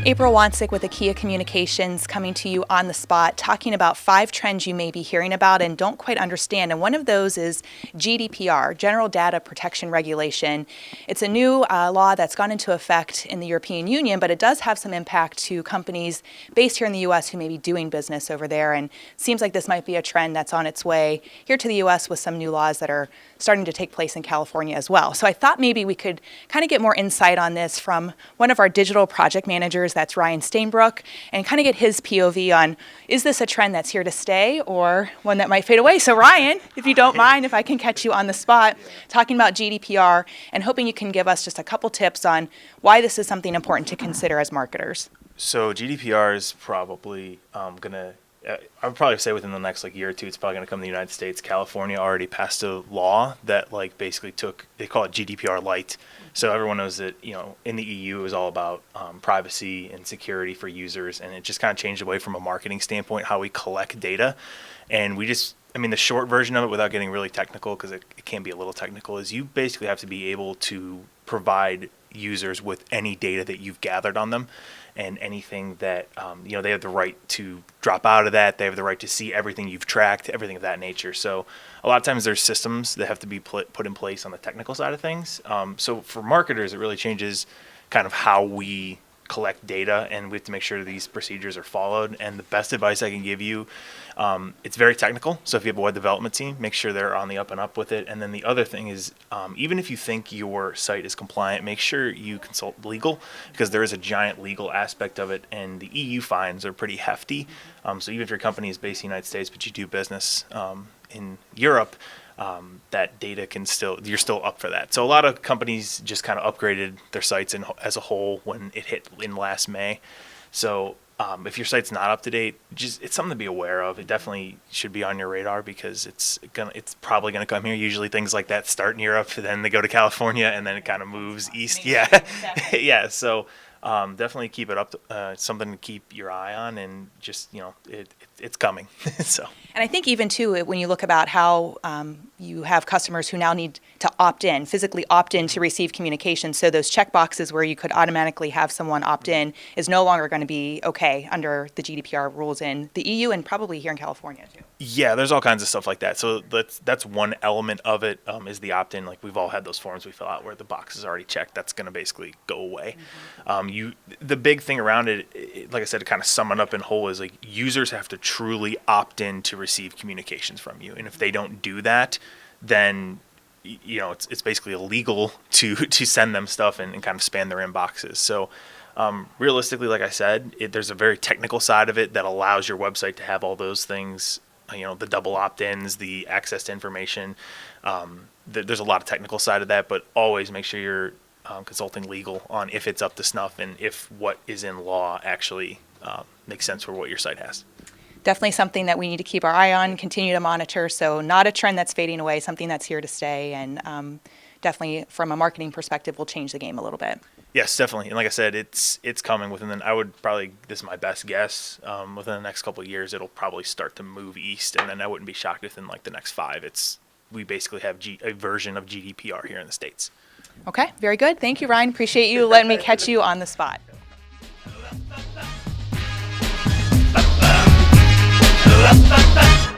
April Wonsick with Akia Communications coming to you on the spot, talking about 5 trends you may be hearing about and don't quite understand. And one of those is GDPR, General Data Protection Regulation. It's a new law that's gone into effect in the European Union, but it does have some impact to companies based here in the U.S. who may be doing business over there. And it seems like this might be a trend that's on its way here to the U.S. with some new laws that are starting to take place in California as well. So I thought maybe we could kind of get more insight on this from one of our digital project managers, that's Ryan Stainbrook, and kind of get his POV on, is this a trend that's here to stay or one that might fade away? So Ryan, if you don't mind, if I can catch you on the spot, talking about GDPR and hoping you can give us just a couple tips on why this is something important to consider as marketers. So GDPR is probably I would probably say within the next year or two, it's probably going to come to the United States. California already passed a law that basically they call it GDPR light. So everyone knows that, in the EU it was all about privacy and security for users, and it just kind of changed away from a marketing standpoint how we collect data. And the short version of it, without getting really technical, because it can be a little technical, is you basically have to be able to provide users with any data that you've gathered on them, and anything that they have the right to drop out of that. They have the right to see everything you've tracked, everything of that nature. So a lot of times there's systems that have to be put in place on the technical side of things. So for marketers, it really changes kind of how we collect data, and we have to make sure these procedures are followed. And the best advice I can give you, it's very technical. So if you have a web development team, make sure they're on the up and up with it. And then the other thing is, even if you think your site is compliant, make sure you consult legal, because there is a giant legal aspect of it, and the EU fines are pretty hefty. So even if your company is based in the United States, but you do business in Europe, that data you're still up for that. So a lot of companies just kind of upgraded their sites as a whole when it hit in last May. So if your site's not up to date, it's something to be aware of. It definitely should be on your radar, because it's probably gonna come here. Usually things like that start in Europe, then they go to California, and then it kind of moves east. Yeah, yeah. So definitely keep it up. Something to keep your eye on, and just it's coming. So. And I think even too, when you look about how you have customers who now need to physically opt in to receive communication, so those check boxes where you could automatically have someone opt in is no longer going to be okay under the GDPR rules in the EU and probably here in California too. Yeah, there's all kinds of stuff like that. So that's one element of it, is the opt-in. We've all had those forms we fill out where the box is already checked. That's going to basically go away. The big thing around it, like I said, to kind of sum it up in whole, is users have to truly opt in to receive communications from you. And if they don't do that, then it's basically illegal to send them stuff and kind of spam their inboxes. So realistically, like I said, there's a very technical side of it that allows your website to have all those things, the double opt-ins, the access to information. There's a lot of technical side of that, but always make sure you're consulting legal on if it's up to snuff and if what is in law actually makes sense for what your site has. Definitely something that we need to keep our eye on, continue to monitor. So not a trend that's fading away, something that's here to stay, and definitely from a marketing perspective will change the game a little bit. Yes, definitely. And like I said, it's coming this is my best guess, within the next couple of years, it'll probably start to move east, and then I wouldn't be shocked if in the next 5, we basically have a version of GDPR here in the States. Okay, very good. Thank you, Ryan. Appreciate you letting me catch you on the spot. Ba, ba, ba.